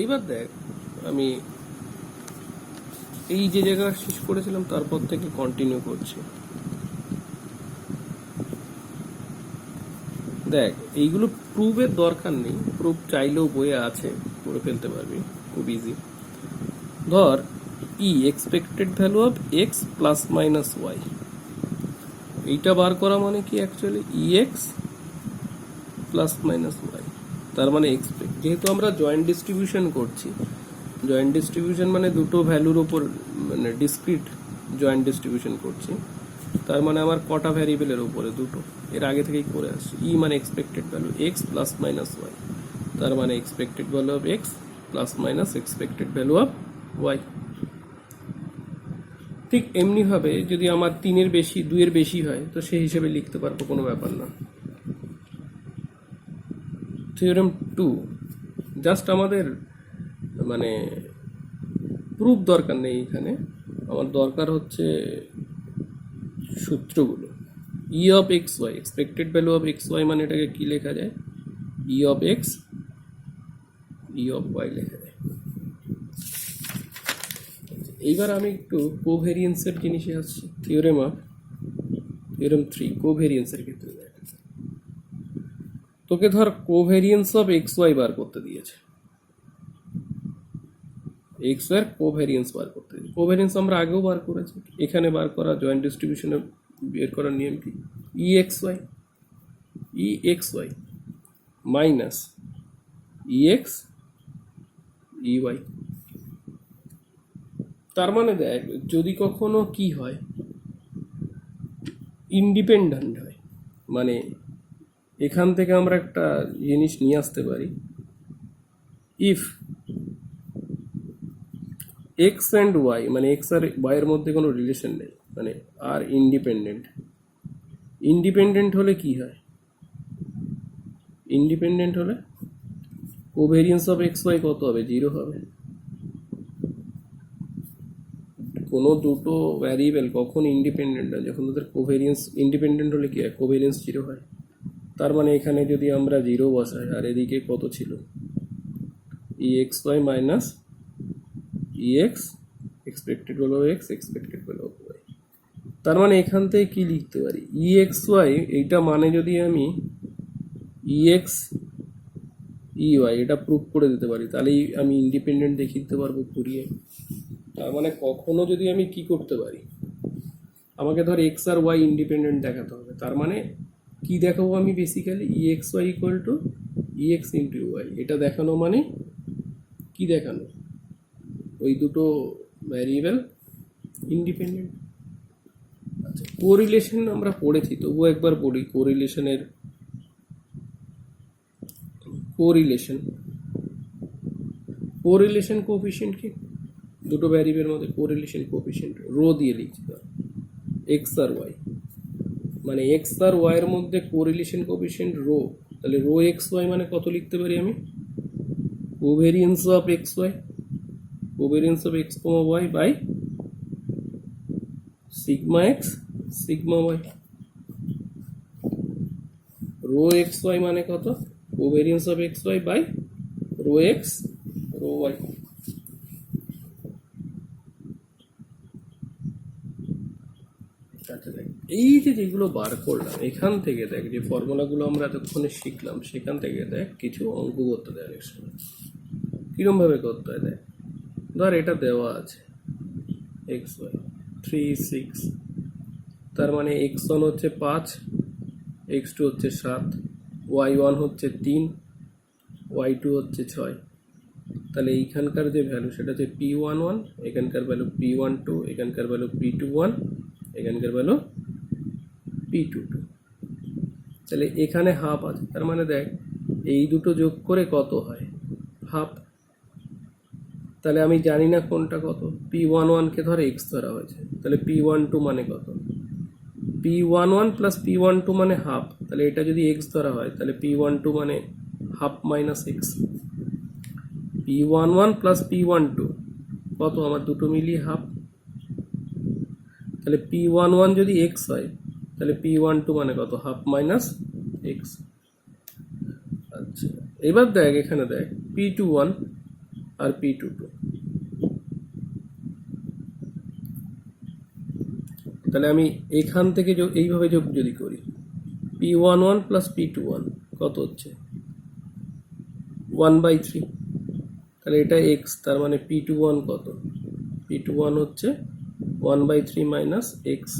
এইবার দেখ আমি এই যে জায়গা শেষ করেছিলাম তারপর থেকে কন্টিনিউ করছি। দেখ এইগুলো প্রুফের দরকার নেই, প্রুফ চাইলেও বইয়ে আছে, করে ফেলতে পারবি, খুব ইজি। ধর E expected value of X plus minus Y, এইটা বার করা মানে কি actually E X plus minus Y, তার মানে এক্সপেক্ট, যেহেতু আমরা জয়েন্ট ডিস্ট্রিবিউশন করছি, জয়েন্ট ডিস্ট্রিবিউশন মানে দুটো ভ্যালুর ওপর মানে ডিসক্রিট জয়েন্ট ডিস্ট্রিবিউশন করছি, তার মানে আমার কটা ভ্যারিয়েবলের উপরে দুটো, এর আগে থেকেই করে আসছি। ই মানে expected value X plus minus Y, তার মানে expected value of X plus minus expected value of Y. ঠিক এমনিভাবে যদি আমার 3-এর বেশি 2-এর বেশি হয় তো সেই হিসেবে লিখতে পারবো, কোনো ব্যাপার না। থিওরেম 2, জাস্ট আমাদের মানে প্রুফ দরকার নেই এখানে, আমার দরকার হচ্ছে সূত্রগুলো। E of X Y, expected value of X Y মানে এটাকে কি লেখা যায়, E of X E of Y লেখা যায়। এইবার আমি একটু কোভেরিয়েন্সের জিনিসে আসছি। থিওরেম 3 কোভেরিয়েন্সের ক্ষেত্রে দেখ, তোকে ধর কোভেরিয়েন্স অফ এক্স ওয়াই বার করতে দিয়েছে, এক্স ওয়াই এর কোভেরিয়েন্স বার করতে দিয়েছে। কোভেরিয়েন্স আমরা আগেও বার করেছি, এখানে বার করা জয়েন্ট ডিস্ট্রিবিউশনে বের করার নিয়ম কি, ই X Y minus E x E Y. তার মানে দেখ যদি কখনো কি হয়, ইন্ডিপেন্ডেন্ট হয়, মানে এখান থেকে আমরা একটা জিনিস নিয়ে আসতে পারি, ইফ এক্স অ্যান্ড ওয়াই মানে এক্স আর ওয়াই এর মধ্যে কোনো রিলেশন নেই, মানে আর ইন্ডিপেন্ডেন্ট হলে কি হয়, ইন্ডিপেন্ডেন্ট হলে কোভেরিয়েন্স অফ এক্স ওয়াই কত হবে, 0 হবে। কোনো দুটো ভ্যারিয়েবল কখন ইন্ডিপেন্ডেন্ট হয়, যখন তাদের কোভেরিয়েন্স ইন্ডিপেন্ডেন্ট হলে কি হয়, কোভেরিয়েন্স 0 হয়। তার মানে এখানে যদি আমরা 0 বসাই আর এদিকে কত ছিল, E X Y minus E X expected value of X expected value of Y, তার মানে এখান থেকে কি লিখতে পারি, ই এক্স ওয়াই এইটা মানে যদি আমি ই এক্স ই ওয়াই এটা প্রুভ করে দিতে পারি, তাহলেই আমি ইন্ডিপেন্ডেন্ট দেখিয়ে দিতে পারবো ঘুরিয়ে। তার মানে কখনো যদি আমি কি করতে পারি, আমাকে ধর এক্স আর ওয়াই ইন্ডিপেন্ডেন্ট দেখাতে হবে, তার মানে কি দেখাবো আমি basically E X Y equal to E X into Y, এটা দেখানো মানে কি দেখানো, ওই দুটো ভ্যারিয়েবল ইন্ডিপেন্ডেন্ট। আচ্ছা কোরিলেশন আমরা পড়েছি, তবুও একবার পড়ি কোরিলেশনের, কোরিলেশন কোএফিশিয়েন্ট কি, দুটো ভ্যারিয়েবলের মধ্যে কোরিলেশন কোএফিশিয়েন্ট রো দিয়ে লিখছি, এক্স আর ওয়াই মানে এক্স আর ওয়াই এর মধ্যে কোরিলেশন কোএফিশিয়েন্ট রো, তাহলে রো এক্স ওয়াই মানে কত লিখতে পারি আমি, covariance of X Y, covariance of X comma Y by sigma X sigma Y. Rho X Y মানে কত, covariance of X Y by rho X rho Y. আচ্ছা দেখ এই যে যেগুলো বার করলাম এখান থেকে দেখ, যে ফর্মুলাগুলো আমরা এতক্ষণে শিখলাম সেখান থেকে দেখ কিছু অঙ্ক করতে দেয় অনেক সময়, কিরম ভাবে করতে হয় দেখ, ধর এটা দেওয়া আছে এক্স ওয়াই 3 6, তার মানে এক্স ওয়ান হচ্ছে 5, এক্স টু হচ্ছে 7, ওয়াই ওয়ান হচ্ছে 3, ওয়াই টু হচ্ছে 6, তাহলে এইখানকার যে ভ্যালু সেটা হচ্ছে p11, এখানকার ভ্যালু p12, এখানকার ভ্যালু p21, এখানকার ভ্যালু p22, তাহলে এখানে হাফ আছে, তার মানে দেখ এই দুটো যোগ করে কত হয়, হাফ। তাহলে আমি জানি না কোনটা কত, p11 কে ধরে এক্স ধরা হয়েছে, তাহলে p12 মানে কত, p11 প্লাস p12 মানে হাফ, তাহলে এটা যদি এক্স ধরা হয় তাহলে p12 মানে half minus x, p11 plus p12 কত, আমার দুটো মিলিয়ে হাফ, তাহলে p11 যদি এক্স হয় তাহলে p12 মানে কত, হাফ মাইনাস এক্স। আচ্ছা এবার দেখ এখানে দেখ p21 আর P22। তাহলে আমি এখান থেকে এইভাবে যোগ যদি করি P11 প্লাস P21 কত হচ্ছে 1/3। তাহলে এটা এক্স, তার মানে P21 কত, P21 হচ্ছে 1/3 মাইনাস এক্স।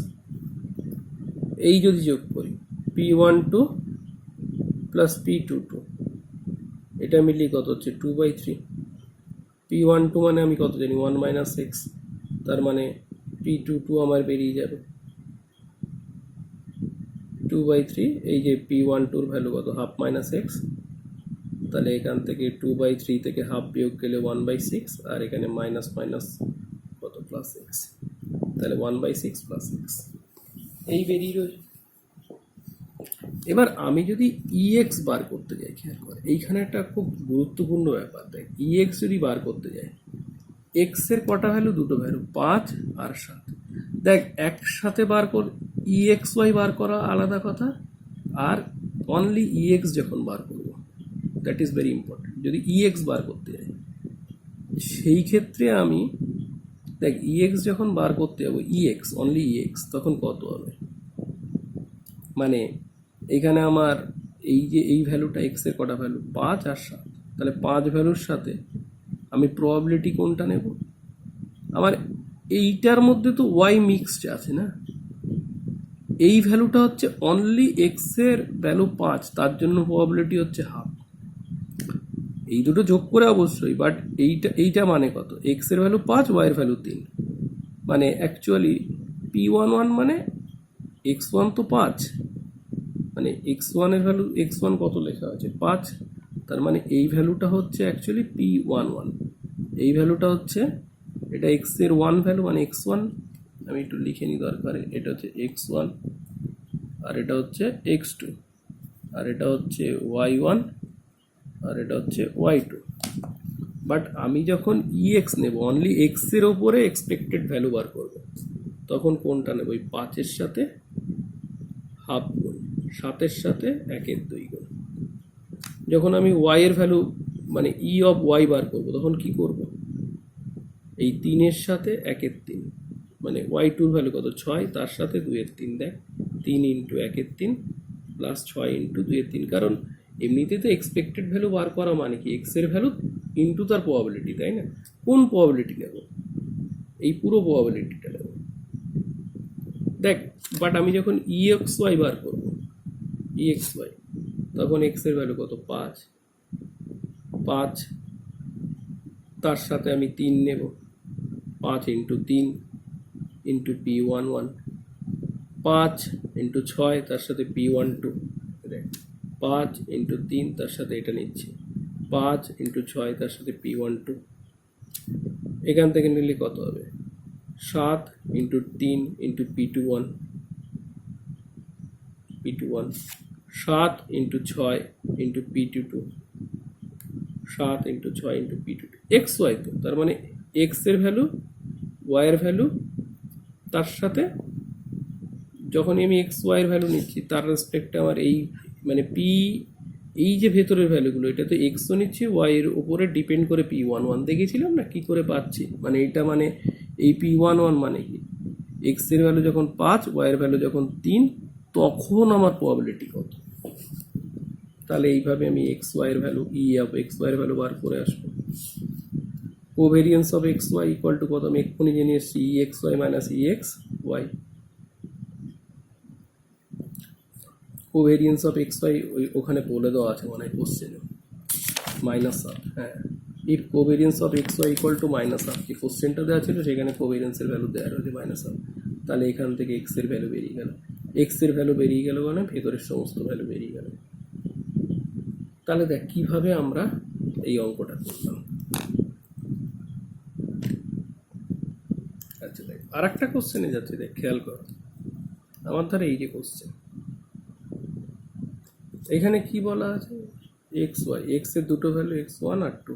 এই যদি যোগ করি P12 প্লাস P22, এটা মিলিয়ে কত হচ্ছে 2/3। P12 মানে আমি কত জানি 1 মাইনাস এক্স, তার মানে P22 আমার বেরিয়ে যাবে 2/3। এই যে P12 ভ্যালু কত, হাফ মাইনাস এক্স, তাহলে এখান থেকে 2/3 থেকে হাফ বিয়োগ গেলে 1/6, আর এখানে মাইনাস মাইনাস কত প্লাস এক্স, তাহলে 1/6 প্লাস এক্স এই বেরিয়ে রয়েছে। এবার আমি যদি ইএক্স বার করতে যাই, খেয়াল করে এইখানে একটা খুব গুরুত্বপূর্ণ ব্যাপার। দেখ ইএক্স যদি বার করতে যাই, এক্স এর কটা ভ্যালু, দুটো ভ্যালু 5 আর 7। দেখ একসাথে বার কর, ইএক্স ওয়াই বার করা আলাদা কথা, আর অনলি ইএক্স যখন বার করব, দ্যাট ইজ ভেরি ইম্পর্টেন্ট। যদি ইএক্স বার করতে যাই সেই ক্ষেত্রে আমি দেখ ইএক্স যখন বার করতে যাবো, ইএক্স অনলি ইএক্স, তখন কত হবে, মানে এখানে আমার এই যে এই ভ্যালুটা এক্স এর কটা ভ্যালু 5 আর 7, তাহলে 5 ভ্যালুর সাথে আমি প্রবাবিলিটি কোনটা নেব, আমার এইটার মধ্যে তো ওয়াই মিক্সড আছে না, এই ভ্যালুটা হচ্ছে অনলি এক্স এর ভ্যালু 5, তার জন্য প্রবাবিলিটি হচ্ছে হাফ। এই দুটো যোগ করে অবশ্যই, বাট এইটা মানে কত, এক্স এর ভ্যালু 5, ওয়াই এর ভ্যালু 3, মানে অ্যাকচুয়ালি P11 মানে x1 তো 5, মানে x1 এর ভ্যালু, x1 কত লেখা আছে 5, তার মানে এই ভ্যালুটা হচ্ছে অ্যাকচুয়ালি P11, এই ভ্যালুটা হচ্ছে, এটা x এর 1 ভ্যালু মানে x1, আমি একটু লিখে নিই দরকার, এটা হচ্ছে x1, আর এটা হচ্ছে x2, আর এটা হচ্ছে y1, আর এটা হচ্ছে y2। বাট আমি যখন ইএক্স নেব, অনলি এক্স এর ওপরে এক্সপেক্টেড ভ্যালু বার করব, তখন কোনটা নেব, ওই 5-এর সাথে হাফ গুণ, 7-এর সাথে 1/2 গুণ। যখন আমি ওয়াই এর ভ্যালু মানে ই অফ ওয়াই বার করব, তখন কি করব, এই 3-এর সাথে 1/3, মানে y2 ভ্যালু কত 6, তার সাথে 2/3, দেখ 3 ইন্টু 1/3 প্লাস 6 ইন্টু 2/3, কারণ এমনিতে তো এক্সপেক্টেড ভ্যালু বার করা মানে কি এক্স এর ভ্যালু ইন্টু তার প্রবাবিলিটি, তাই না? কোন প্রবাবিলিটি নেব, এই পুরো প্রবাবিলিটিটা নেব। দেখ বাট আমি যখন ইএক্স ওয়াই বার করব, ইএক্স ওয়াই, তখন এক্স এর ভ্যালু কত 5, তার সাথে আমি 3 নেব, 5 ইন্টু 3 ইন্টু P11, 5 ইন্টু 6 তার সাথে P12, 5 ইন্টু 3 তার সাথে এটা নিচ্ছি, 5 ইন্টু 6 তার সাথে P12, এখান থেকে নিলে কত হবে 7 into 3 into P21, 7 into 6 into P22, 7 into 6 into P22, X Y তো, তার মানে এক্স এর ভ্যালু ওয়াই এর ভ্যালু, তার সাথে যখন আমি এক্স ওয়াই এর ভ্যালু নিচ্ছি তার রেসপেক্টে আমার এই মানে পি, এই যে ভেতরের ভ্যালুগুলো, এটা তো এক্সও নিচ্ছি, ওয়াই এর উপরে ডিপেন্ড করে P11 দেখেছিলাম না কি করে পাচ্ছি, মানে এটা মানে এই P11 মানে কি এক্স এর ভ্যালু যখন 5, ওয়াই এর ভ্যালু যখন 3, তখন আমার প্রবাবিলিটি কত। তাহলে এইভাবে আমি এক্স ওয়াই এর value, E of X Y এর ভ্যালু বার করে আসবো। Covariance of X Y equal to কত, আমি এক্ষুনি জেনে এসেছি E X Y minus E X Y. Covariance of X Y ওখানে বলে দেওয়া আছে মানে কোশ্চেনে, মাইনাস হাফ। হ্যাঁ, if covariance of X Y equal to minus half, যে কোশ্চেনটা দেওয়া ছিল সেখানে কোভেরিয়েন্সের ভ্যালু দেওয়া রয়েছে মাইনাস হাফ, তাহলে এখান থেকে এক্স এর ভ্যালু বেরিয়ে গেল, এক্স এর ভ্যালু বেরিয়ে গেল মানে ভেতরের সমস্ত ভ্যালু বেরিয়ে গেল। তাহলে দেখ কিভাবে আমরা এই অঙ্কটা করলাম। আচ্ছা দেখ আর একটা কোশ্চেনে যাচ্ছে, দেখ খেয়াল কর, আমার ধারে এই যে কোশ্চেন, এখানে কি বলা আছে, এক্স ওয়াই, এক্স এর দুটো ভ্যালু x1 আর 2,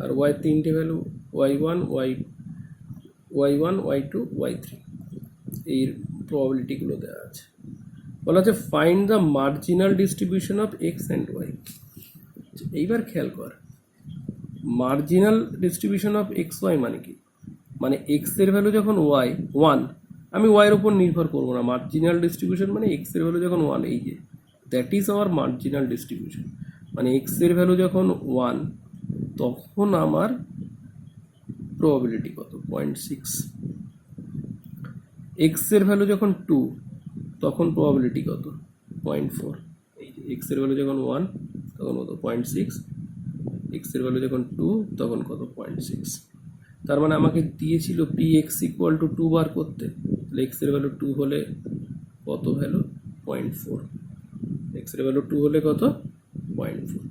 আর ওয়াই তিনটে value y1 y1 y2 y3, এই প্রবাবিলিটিগুলো দেওয়া আছে। বলা আছে find the marginal distribution of X and Y. এইবার খেয়াল কর, marginal distribution of X Y মানে কি, মানে এক্স এর ভ্যালু যখন ওয়াই ওয়ান, আমি ওয়াইয়ের ওপর নির্ভর করবো না। মার্জিনাল ডিস্ট্রিবিউশন মানে এক্স এর ভ্যালু যখন ওয়ান, এই যে that is our marginal distribution, মানে এক্স এর ভ্যালু যখন ওয়ান তখন আমার প্রবাবিলিটি কত, 0.6। এক্স এর ভ্যালু যখন টু তখন প্রবাবিলিটি কত, 0.4। এই যে এক্স এর ভ্যালু যখন ওয়ান তখন কত, 0.6। এক্স এর ভ্যালু যখন টু তখন কত, 0.6। তার মানে আমাকে দিয়েছিল P X equal to two বার করতে, তাহলে এক্স এর ভ্যালু টু হলে কত ভ্যালু, 0.4। এক্স এর ভ্যালু টু হলে কত, 0.4।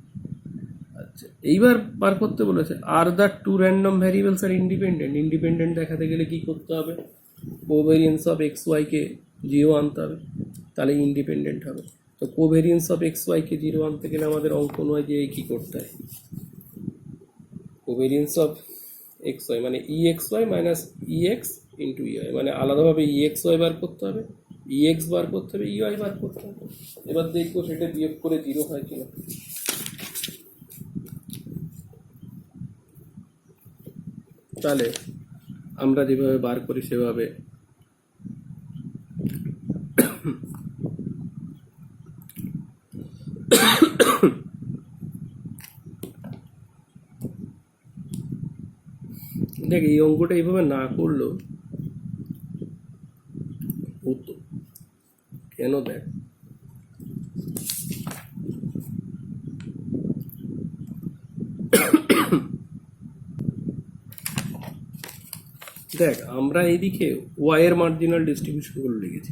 আচ্ছা, এইবার বার করতে বলেছে আর দ্য টু র্যান্ডম ভ্যারিয়েবলস আর ইন্ডিপেন্ডেন্ট। ইন্ডিপেন্ডেন্ট দেখাতে গেলে কি করতে হবে, কোভেরিয়েন্স অফ এক্স ওয়াইকে জিরো আনতে হবে, তাহলে ইন্ডিপেন্ডেন্ট হবে। তো কোভেরিয়েন্স অফ এক্স ওয়াইকে জিরো আনতে গেলে আমাদের অঙ্ক নয় যে কী করতে হয়, কোভেরিয়েন্স অফ এক্স ওয়াই মানে ই X Y minus E X into E Y, মানে আলাদাভাবে ই এক্স ওয়াই বার করতে হবে, ই এক্স বার করতে হবে, ই ওয়াই বার করতে হবে। এবার দেখবো সেটা বিয়োগ করে জিরো হয় কিনা। তাহলে আমরা যেভাবে বার করি সেভাবে দেখ, এই অঙ্কটা এইভাবে না করলেও হতো। কেন, দেখ দেখ আমরা এইদিকে ওয়াইয়ের মার্জিনাল ডিস্ট্রিবিউশনগুলো লিখেছি।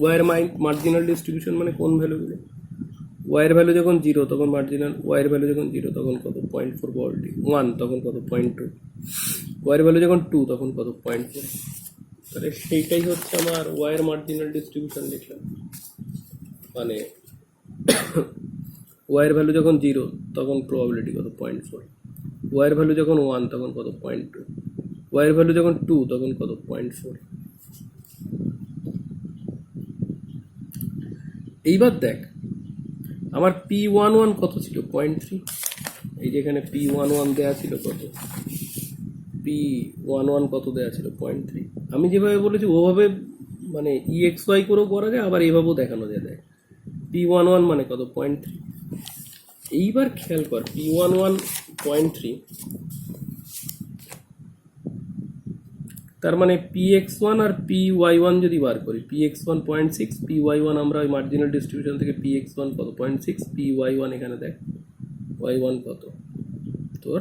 ওয়াইয়ের মার্জিনাল ডিস্ট্রিবিউশন মানে কোন ভ্যালুগুলো, ওয়াইয়ের ভ্যালু যখন জিরো তখন মার্জিনাল, ওয়াইয়ের ভ্যালু যখন জিরো তখন কত, 0.4 প্রবাবিলিটি, ওয়ান তখন কত, 0.2, ওয়াইয়ের ভ্যালু যখন টু তখন কত, 0.4। তাহলে সেইটাই হচ্ছে আমার ওয়াইয়ের মার্জিনাল ডিস্ট্রিবিউশন লিখলাম। মানে ওয়াইয়ের ভ্যালু যখন জিরো তখন প্রবাবিলিটি কত, 0.4, ওয়াইয়ের ভ্যালু যখন ওয়ান তখন কত, 0.2, ওয়াইয়ের ভ্যালু যখন টু তখন কত, 0.4। এইবার দেখ আমার P11 কত ছিল, 0.3। এই যে এখানে P11 দেওয়া ছিল কত, P11 কত দেওয়া ছিল, 0.3। আমি যেভাবে বলেছি ওভাবে মানে EXY করেও করা যায়, আবার এইভাবেও দেখানো যায়। দেখ P11 মানে কত, 0.3। এইবার খেয়াল কর P11 0.3, তার মানে Px1 আর Py1 যদি বার করি, Px1 0.6, Py1 আমরা ওই মার্জিনাল ডিস্ট্রিবিউশন থেকে Px1 কত, 0.6, Py1 এখানে দেখ y1 কত তোর,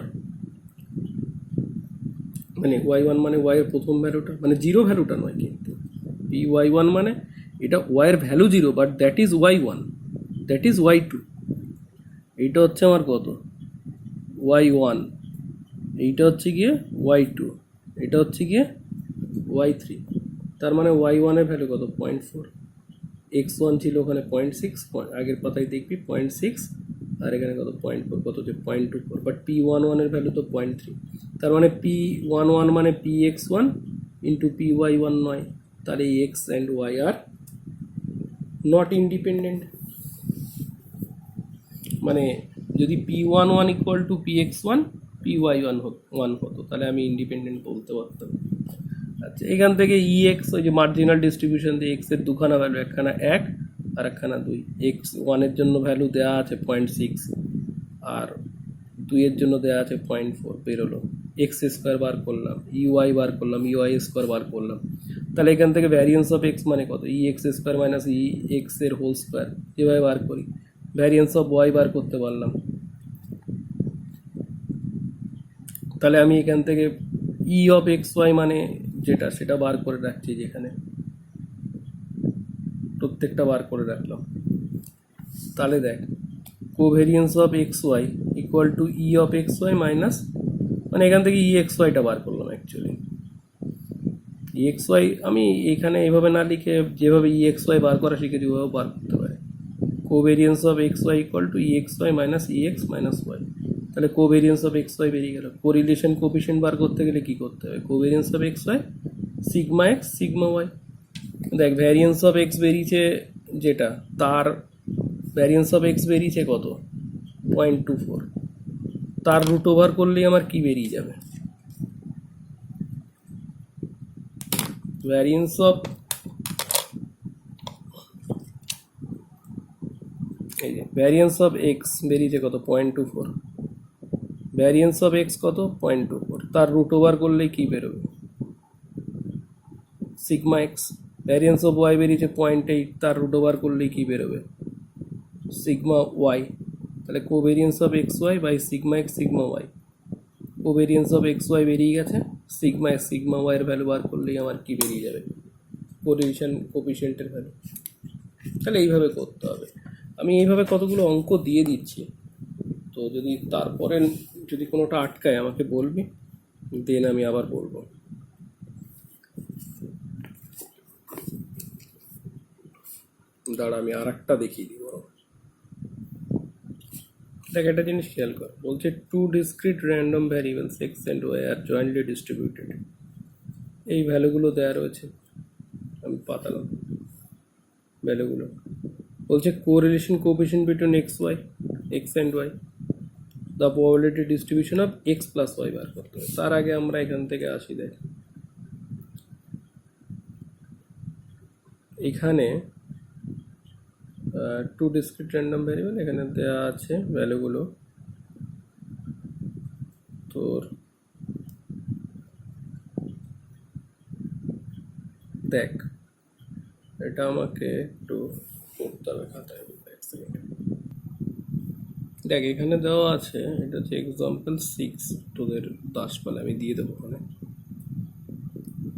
মানে y1 মানে y এর প্রথম ভ্যালুটা, মানে জিরো ভ্যালুটা নয়, কিন্তু Py1 মানে এটা y এর value zero, but that is y1, that is y2। এইটা হচ্ছে আমার কত, y1, এইটা হচ্ছে গিয়ে y2, এটা হচ্ছে গিয়ে y3। তার মানে y1 এর ভ্যালু কত, 0.4, x1 ছিল ওখানে 0.6, আগের পাতায় দেখবি 0.6, আর এখানে কত, 0.4, কত হচ্ছে 0.24, বাট P11 এর ভ্যালু তো 0.3। তার মানে P11 মানে Px1 ইন্টু Py1 নয়, তাহলে x and y are not independent. মানে যদি P11 equal to Px1 Py1 হতো তাহলে আমি ইন্ডিপেন্ডেন্ট বলতে পারতাম। আচ্ছা, এখান থেকে EX ওই যে মার্জিনাল ডিস্ট্রিবিউশন দিয়ে এক্স এর দুখানা ভ্যালু, একখানা 1 আর একখানা 2। x1 এর জন্য ভ্যালু দেওয়া আছে 0.6 আর 2 এর জন্য দেওয়া আছে 0.4, বেরোলো। এক্স স্কোয়ার বার করলাম, ইউআই বার করলাম, ইউআই স্কোয়ার বার করলাম, তাহলে এখান থেকে ভ্যারিয়েন্স অফ এক্স মানে কত, ই x square minus E x এর হোল স্কোয়ার, এভাবে বার করি। ভ্যারিয়েন্স অফ ওয়াই বার করতে পারলাম, তাহলে আমি এখান থেকে ই অফ এক্স ওয়াই মানে যেটা সেটা বার করে রাখছি, যেখানে প্রত্যেকটা বার করে রাখলাম। তাহলে দেখ covariance of X Y equal to E of X Y minus, মানে এখান থেকে ই এক্স ওয়াইটা বার করলাম। অ্যাকচুয়ালি ই এক্স ওয়াই আমি এখানে এইভাবে না লিখে যেভাবে ই এক্স ওয়াই বার করা শিখেছি ওভাবে বার করতে পারি। Covariance of X Y equal to E X Y minus E X minus Y, তাহলে কোভেরিয়েন্স অফ এক্স ওয়াই বেরিয়ে গেল। কোরিলেশন কোফিশিয়েন্ট বার করতে গেলে কি করতে হবে, covariance of X Y sigma X sigma Y. দেখ ভ্যারিয়েন্স অফ এক্স বেরিয়েছে যেটা, তার ভ্যারিয়েন্স অফ এক্স বেরিয়েছে কত, 0.24, তার রুট ওভার করলেই আমার কি বেরিয়ে যাবে? ভ্যারিয়েন্স অফ এই যে ভ্যারিয়েন্স অফ এক্স বেরিয়েছে কত? 0.24। ভ্যারিয়েন্স অফ এক্স কত? 0.24। তার রুট ওভার করলেই কি বেরোবে? Sigma X. Variance of Y বেরিয়েছে 0.8, তার রুট ওভার করলেই কি বেরোবে? Sigma Y. তাহলে covariance of X Y by sigma X sigma Y. Covariance of X Y বেরিয়ে গেছে, সিগমা এক্স সিগমা ওয়াইয়ের ভ্যালু বার করলেই আমার কি বেরিয়ে যাবে? কোফিশিয়েন্টের ভ্যালু। তাহলে এইভাবে করতে হবে। আমি এইভাবে কতগুলো অঙ্ক দিয়ে দিচ্ছি, তো যদি তারপরে যদি কোনোটা আটকায় আমাকে বলবি, দেন আমি আবার বলবো। দাঁড়া আমি আর একটা দেখিয়ে দিব। দেখ একটা জিনিস খেয়াল কর, বলছে two discrete random variables X and Y are jointly distributed. এই ভ্যালুগুলো দেওয়া রয়েছে, আমি পাতালাম ভ্যালুগুলো। বলছে correlation coefficient between X Y, X and Y, the probability distribution of X plus Y বার করতে হবে। তার আগে আমরা এখান থেকে আসি। দেখ এখানে টু ডিসক্রিট র্যান্ডম ভ্যারিয়েবল, এখানে দেওয়া আছে ভ্যালুগুলো তোর। দেখ এটা আমাকে একটু করতে হবে খাতায়, এক সেকেন্ড। দেখ এখানে দেওয়া আছে, এটা হচ্ছে এক্সাম্পল 6, তোদের দাসপালে আমি দিয়ে দেবো ওখানে।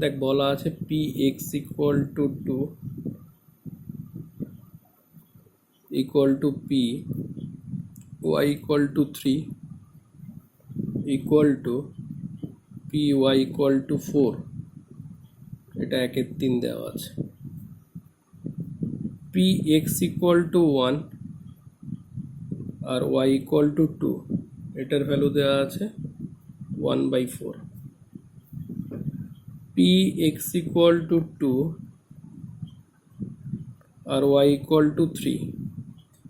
দেখ বলা আছে P X equal to 2 equal to P Y equal to 3 equal to P Y equal to 4। এটা 1/3 দেওয়া আছে। পি এক্স ইকুয়াল টু 1 আর ওয়াই ইকুয়াল টু 2, এটার ভ্যালু দেওয়া আছে 1/4। পি এক্স ইকুয়াল টু 2 আর ওয়াই ইকুয়াল টু 3।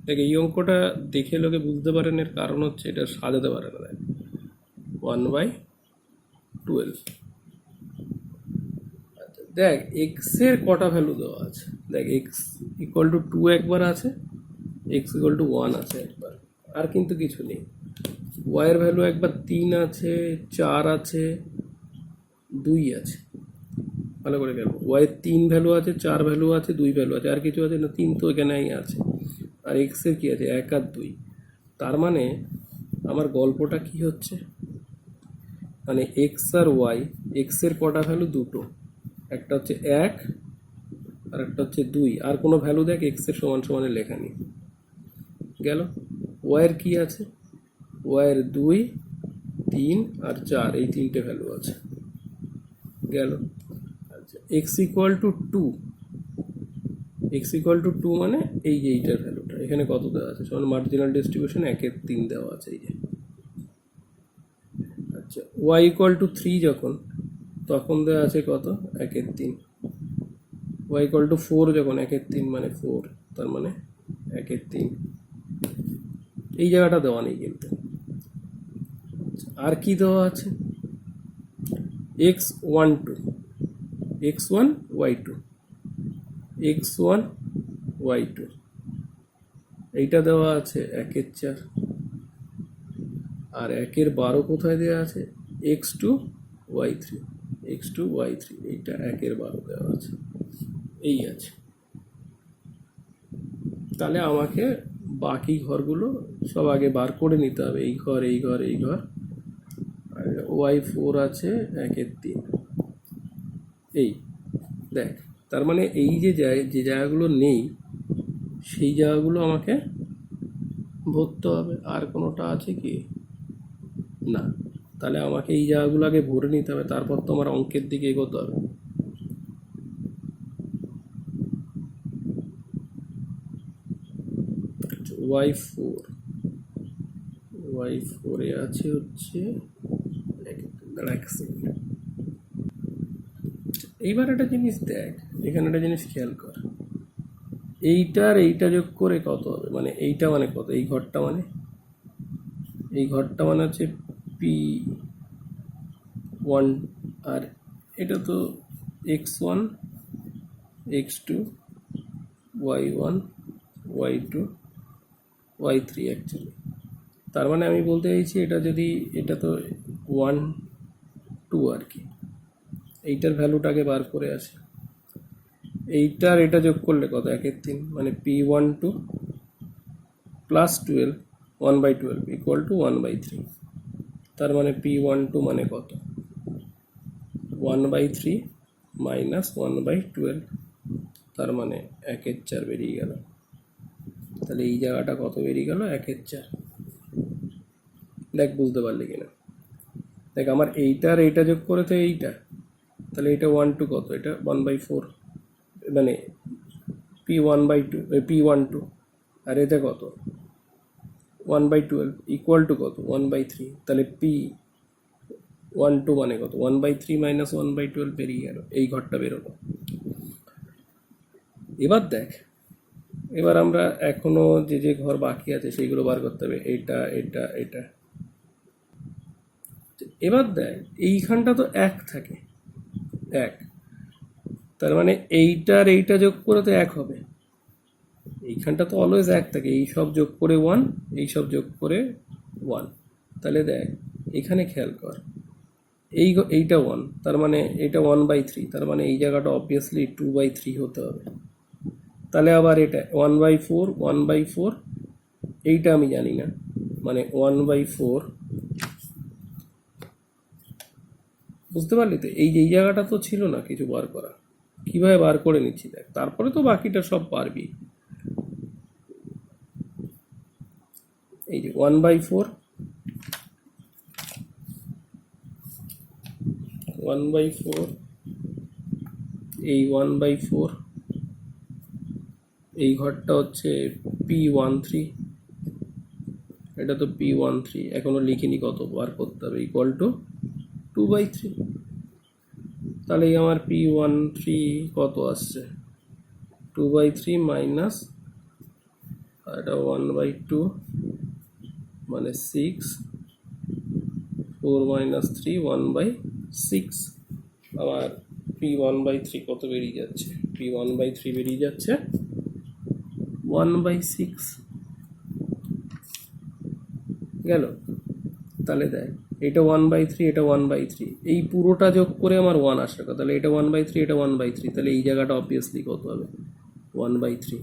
দেখ এই অঙ্কটা দেখে লোকে বুঝতে পারেন, এর কারণ হচ্ছে এটা সাজাতে পারে না। দেখ 1/12। আচ্ছা দেখ এক্স এর কটা ভ্যালু দেওয়া আছে? দেখ এক্স ইকুয়াল টু 2 একবার আছে, এক্স ইকুয়াল টু 1 আছে একবার, আর কিন্তু কিছু নেই। ওয়াইয়ের ভ্যালু একবার 3 আছে, 4 আছে, 2 আছে। ভালো করে গেল, ওয়াইয়ের 3 ভ্যালু আছে, 4 ভ্যালু আছে, 2 ভ্যালু আছে, আর কিছু আছে না? 3 তো এখানেই আছে। আর এক্সের কী আছে? 1 আর 2। তার মানে আমার গল্পটা কি হচ্ছে, মানে এক্স আর ওয়াই, এক্সের কটা ভ্যালু? দুটো, একটা হচ্ছে 1 আর একটা হচ্ছে 2। আর কোনো ভ্যালু দেখ এক্সের সমান সমানে লেখা নেই। গেল। ওয়াইয়ের কি আছে? ওয়াইয়ের 2, 3 আর 4, এই 3টে ভ্যালু আছে। গেল। আচ্ছা x equal to 2, x equal to 2 মানে এই যে এইটার ভ্যালুটা এখানে কত দেওয়া আছে? সমান মার্জিনাল ডিস্ট্রিবিউশন 1/3 দেওয়া আছে এই যে। আচ্ছা ওয়াই ইকুয়াল টু 3 যখন, তখন দেওয়া আছে কত? 1/3। ওয়াই ইকুয়াল টু 4 যখন, 1/3 মানে 4, তার মানে 1/3। এই জায়গাটা দেওয়া নেই কিন্তু। আর কি দেওয়া আছে? x1 2, x1 y2, x1 y2, এইটা দেওয়া আছে 1/4। আর 1/12 কোথায় দেওয়া আছে? x2 y3, x2 y3, এইটা 1/12 দেওয়া আছে, এই আছে। তাহলে আমাকে বাকি ঘরগুলো সব আগে বার করে নিতে হবে। এই ঘর, এই ঘর, এই ঘর, আর y4 আছে 1/3। এই দেখ, তার মানে এই যে জায়গাগুলো নেই সেই জায়গাগুলো আমাকে ভরতে হবে। আর কোনোটা আছে কি? না। তাহলে আমাকে এই জায়গাগুলো আগে ভরে নিতে হবে, তারপর তো আমার অঙ্কের দিকে এগোতে হবে। y4 এ আছে হচ্ছে, এইবার একটা জিনিস দেখ, এখানে একটা জিনিস খেয়াল কর, এইটার এইটা যোগ করে কত হবে? মানে এইটা মানে কত? এই ঘরটা মানে এই ঘরটা মানে হচ্ছে পি ওয়ান, আর এটা তো X one, X two, Y one, Y two, Y three actually. তার মানে আমি বলতে চাইছি এটা যদি, এটা তো ওয়ান টু আর কি, এইটার ভ্যালুটাকে বার করে আসে, এইটার এটা যোগ করলে কত, 1/3, মানে P one two plus 12, 1/12 equal to 1/3। তার মানে পি ওয়ান টু মানে কত, 1/3 মাইনাস 1/12, তার মানে 1/4 বেরিয়ে গেল। তাহলে এই জায়গাটা কত বেরিয়ে গেল, 1/4। দেখ বুঝতে পারলি কিনা, দেখ আমার এইটা আর এইটা যোগ করে তো এইটা, তাহলে এটা 1/2 কত, এটা 1/4, মানে P1/2, P12, আর এটা কত 1/12 ইকুয়াল টু কত 1/3, তাহলে P12 মানে কত 1/3 মাইনাস 1/12 বেরিয়ে গেল, এই ঘরটা বেরোলো। এবার দেখ, এবার আমরা এখনো যে যে ঘর বাকি আছে সেইগুলো বার করতে হবে, এটা এটা এটা। এবার দেখ এইখানটা তো 1 থাকে, 1, তার মানে এইটার এইটা যোগ করে তো 1 হবে, এইখানটা তো অলওয়েজ 1 থাকে, এই সব যোগ করে 1, এই সব যোগ করে 1। তাহলে দেখ এখানে খেয়াল কর, এইটা 1, তার মানে এটা 1/3, তার মানে এই জায়গাটা অবভিয়াসলি 2/3 হতে হবে। তাহলে আবার এটা 1/4, 1/4, এইটা আমি জানি না, মানে 1/4, বুঝতে পারলি তো? এই জায়গাটা তো ছিল না কিছু বার করা, কিভাবে বার করে নিচ্ছি দেখ, তারপরে তো বাকিটা সব পারবি। এই যে 1/4, 1/4, এই 1/4, এই ঘরটা হচ্ছে P13, এটা তো P13 এখনো লিখিনি, কত বার করতে হবে, ইকুয়াল টু 2/3। তাহলে এই আমার P13 কত আসছে, 2/3 মাইনাস, এটা 1/2 মানে 6, 4 মাইনাস 3, 1/6। আমার P1/3 কত বেরিয়ে যাচ্ছে, P1/3 বেরিয়ে যাচ্ছে 1/6 গেল। তাহলে দেখ এটা 1/3, এটা 1/3, এই পুরোটা যোগ করে আমার 1 আসার কথা, তাহলে এটা 1/3, এটা 1/3, তাহলে এই জায়গাটা অবভিয়াসলি কত হবে 1/3।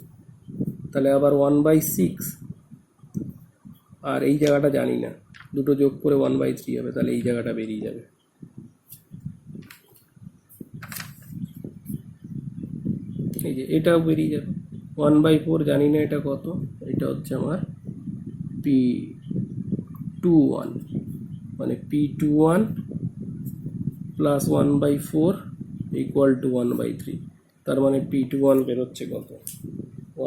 তাহলে আবার 1/6, আর এই জায়গাটা জানি না, দুটো যোগ করে 1/3 হবে, তাহলে এই জায়গাটা বেরিয়ে যাবে। এই যে এটাও বেরিয়ে যাবে, 1/4 জানি না এটা কত, এটা হচ্ছে আমার P21, মানে P21 প্লাস 1/4 ইকুয়াল টু 1/3, তার মানে P21 বেরোচ্ছে কত,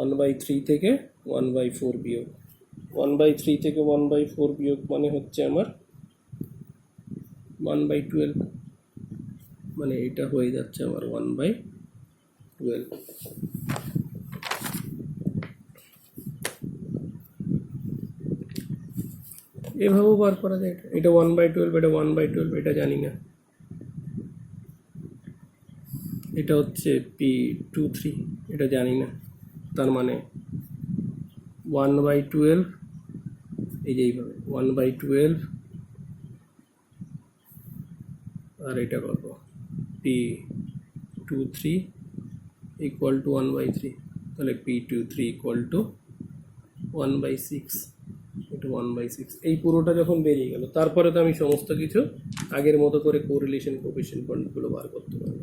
1/3 থেকে 1/4 বিয়োগ, 1/3 থেকে 1/4 বিয়োগ মানে হচ্ছে আমার 1/12, মানে এটা হয়ে যাচ্ছে আমার 1/12। এভাবেও বার করা যায়, এটা 1/12, এটা 1/12, এটা জানি না, এটা হচ্ছে P23, এটা জানি না, তার মানে 1/12, এই যে এইভাবে 1/12, আর এটা কত P23 ইকুয়াল টু 1/3, তাহলে P23 ইকুয়াল টু 1/6, এটা 1/6। এই পুরোটা যখন বেরিয়ে গেল, তারপরে তো আমি সমস্ত কিছু আগের মতো করে কোরিলেশন কোএফিসিয়েন্ট পয়েন্টগুলো বার করতে পারবো।